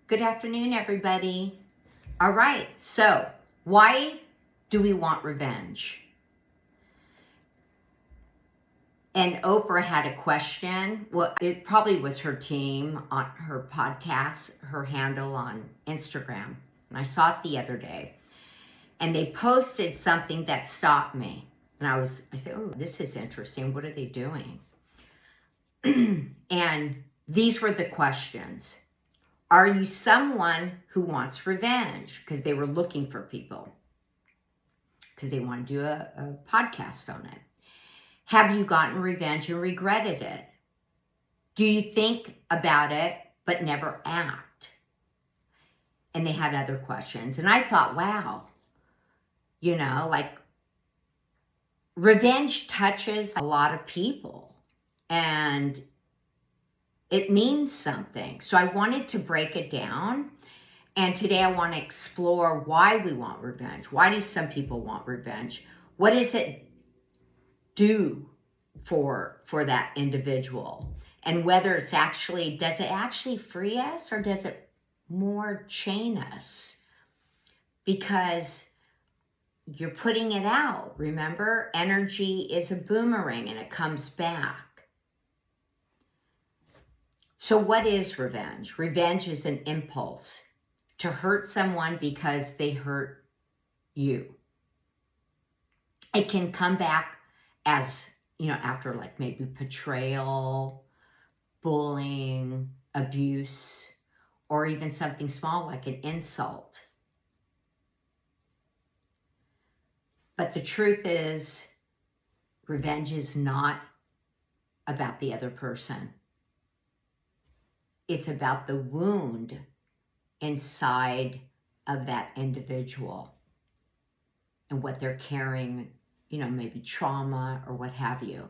Good afternoon, everybody. All right, so why do we want revenge? And Oprah had a question. Well, it probably was her team on her podcast, her handle on Instagram. And I saw it the other day. And they posted something that stopped me. And I said, oh, this is interesting. What are they doing? And these were the questions. Are you someone who wants revenge? Because they were looking for people. Because they want to do a podcast on it. Have you gotten revenge and regretted it? Do you think about it but never act? And they had other questions. And I thought, wow, revenge touches a lot of people. And it means something. So I wanted to break it down. And today I want to explore why we want revenge. Why do some people want revenge? What does it do for that individual? And whether does it actually free us or does it more chain us? Because you're putting it out. Remember, energy is a boomerang and it comes back. So what is revenge? Revenge is an impulse to hurt someone because they hurt you. It can come back as, after like maybe betrayal, bullying, abuse, or even something small like an insult. But the truth is, revenge is not about the other person. It's about the wound inside of that individual and what they're carrying, maybe trauma or what have you.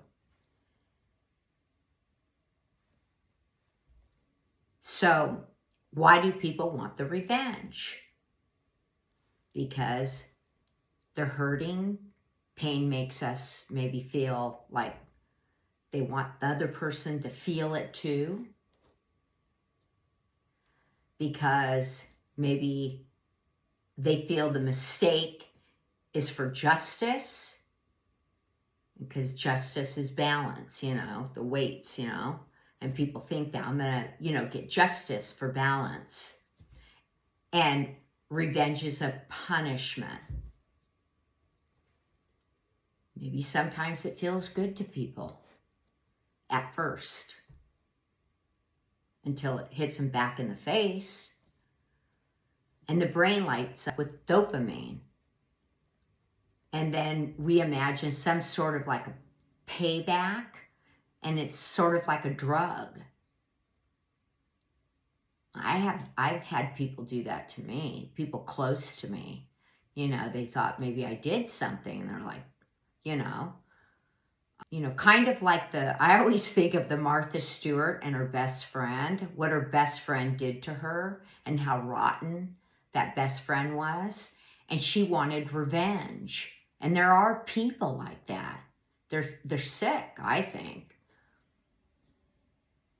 So why do people want the revenge? Because they're hurting. Pain makes us maybe feel like they want the other person to feel it too. Because maybe they feel the mistake is for justice, because justice is balance, the weights, and people think that I'm going to, get justice for balance. And revenge is a punishment. Maybe sometimes it feels good to people at first, until it hits them back in the face. And the brain lights up with dopamine. And then we imagine some sort of like a payback, and it's sort of like a drug. I've had people do that to me, people close to me. They thought maybe I did something, and they're like, kind of like I always think of the Martha Stewart and her best friend, what her best friend did to her and how rotten that best friend was. And she wanted revenge. And there are people like that. They're sick, I think.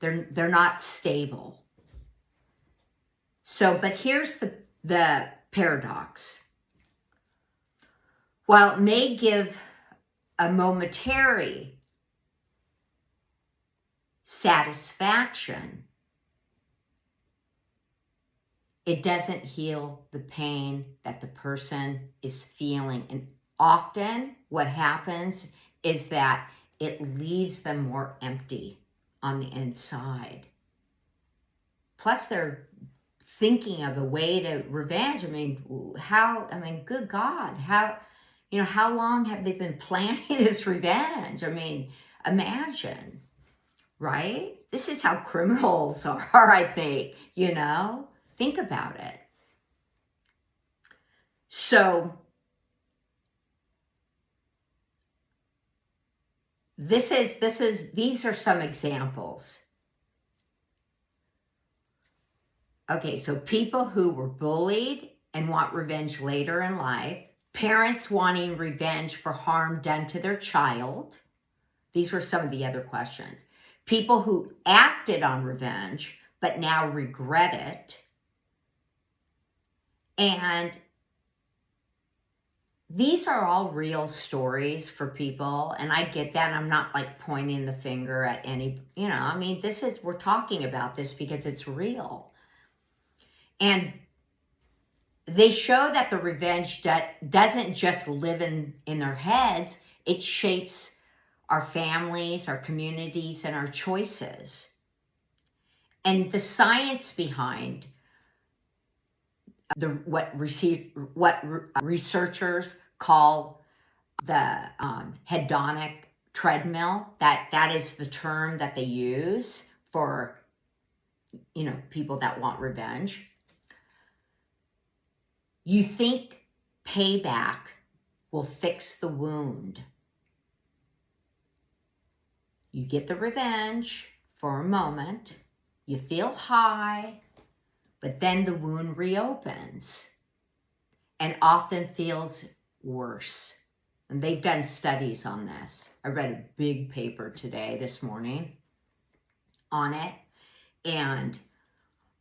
They're not stable. So, but here's the paradox. While it may give a momentary satisfaction, it doesn't heal the pain that the person is feeling. And often what happens is that it leaves them more empty on the inside. Plus they're thinking of a way to revenge. Good God, how long have they been planning this revenge? Imagine, right? This is how criminals are, I think, Think about it. So these are some examples. Okay, so people who were bullied and want revenge later in life, parents wanting revenge for harm done to their child. These were some of the other questions. People who acted on revenge but now regret it. And these are all real stories for people, and I get that. I'm not like pointing the finger at any, I mean, we're talking about this because it's real. And they show that the revenge doesn't just live in their heads, it shapes our families, our communities, and our choices. And the science behind what researchers call the hedonic treadmill, that is the term that they use for people that want revenge. You think payback will fix the wound. You get the revenge for a moment, you feel high, but then the wound reopens and often feels worse. And they've done studies on this. I read a big paper this morning on it. And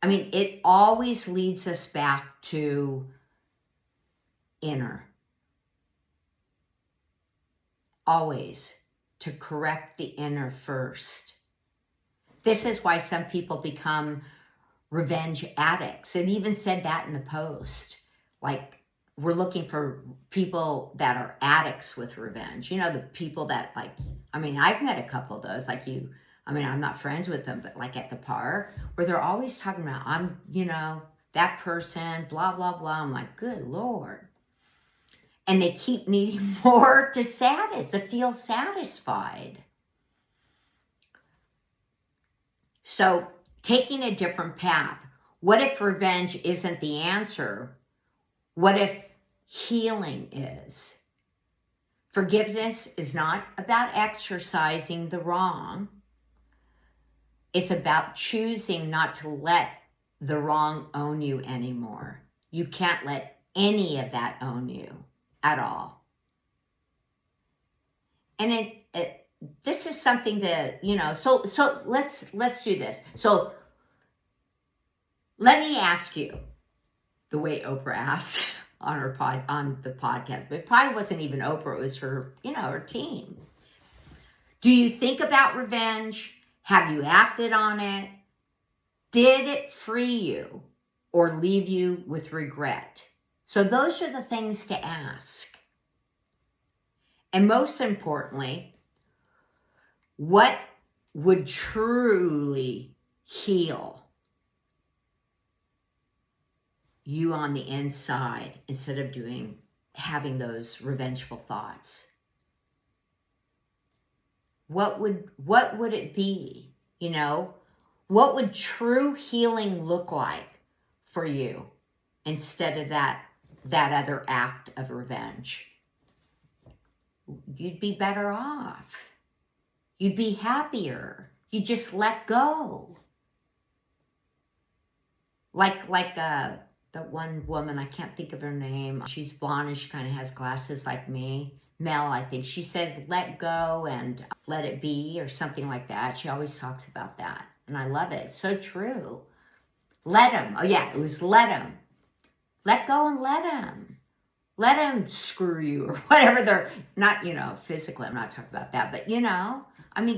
I mean, it always leads us back to inner. Always to correct the inner first. This is why some people become revenge addicts. And even said that in the post. Like, we're looking for people that are addicts with revenge. The people that I've met a couple of those, I'm not friends with them, but like at the park, where they're always talking about, I'm, that person, blah, blah, blah. I'm like, good Lord. And they keep needing more to feel satisfied. So, taking a different path. What if revenge isn't the answer? What if healing is? Forgiveness is not about exercising the wrong. It's about choosing not to let the wrong own you anymore. You can't let any of that own you at all. And this is something that, so let's do this. So let me ask you the way Oprah asked on the podcast, but it probably wasn't even Oprah, it was her, her team. Do you think about revenge? Have you acted on it? Did it free you or leave you with regret? So those are the things to ask. And most importantly, what would truly heal you on the inside instead of having those revengeful thoughts? What would it be? What would true healing look like for you instead of that other act of revenge? You'd be better off. You'd be happier. You just let go. Like that one woman, I can't think of her name. She's blonde and she kind of has glasses like me. Mel, I think. She says, let go and let it be, or something like that. She always talks about that. And I love it. It's so true. Let him. Oh yeah, it was let him. Let go and let him. Let him screw you or whatever. They're not, physically, I'm not talking about that. But,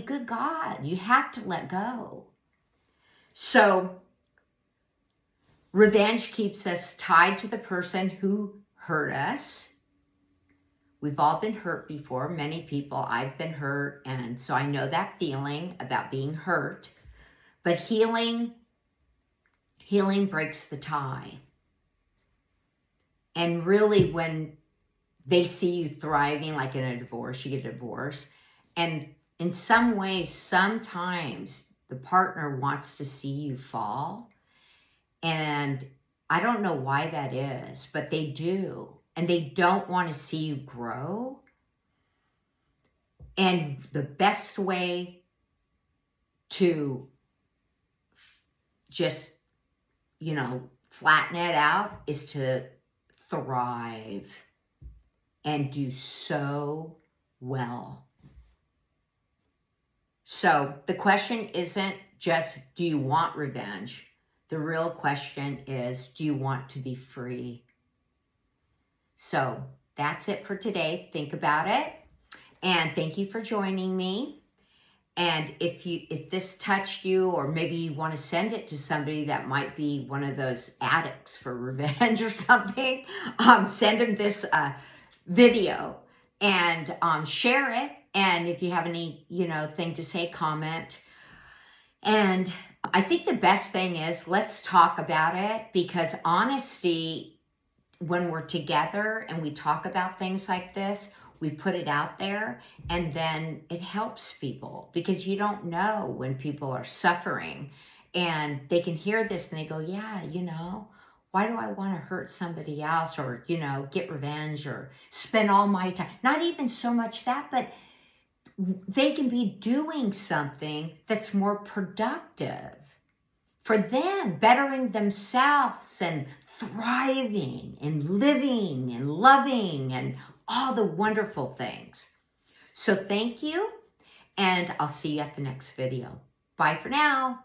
good God, you have to let go. So, revenge keeps us tied to the person who hurt us. We've all been hurt before, many people. I've been hurt, and so I know that feeling about being hurt. But healing breaks the tie. And really, when they see you thriving, like in a divorce, you get a divorce. And in some ways, sometimes the partner wants to see you fall. And I don't know why that is, but they do. And they don't want to see you grow. And the best way to just, flatten it out is to thrive and do so well. So the question isn't just, do you want revenge? The real question is, do you want to be free? So that's it for today. Think about it. And thank you for joining me. And if this touched you, or maybe you want to send it to somebody that might be one of those addicts for revenge or something, send them this video and share it. And if you have any, thing to say, comment. And I think the best thing is, let's talk about it, because honesty, when we're together and we talk about things like this, we put it out there, and then it helps people, because you don't know when people are suffering, and they can hear this and they go, yeah, why do I want to hurt somebody else, or, get revenge, or spend all my time? Not even so much that, but they can be doing something that's more productive for them, bettering themselves and thriving and living and loving and all the wonderful things. So thank you, and I'll see you at the next video. Bye for now.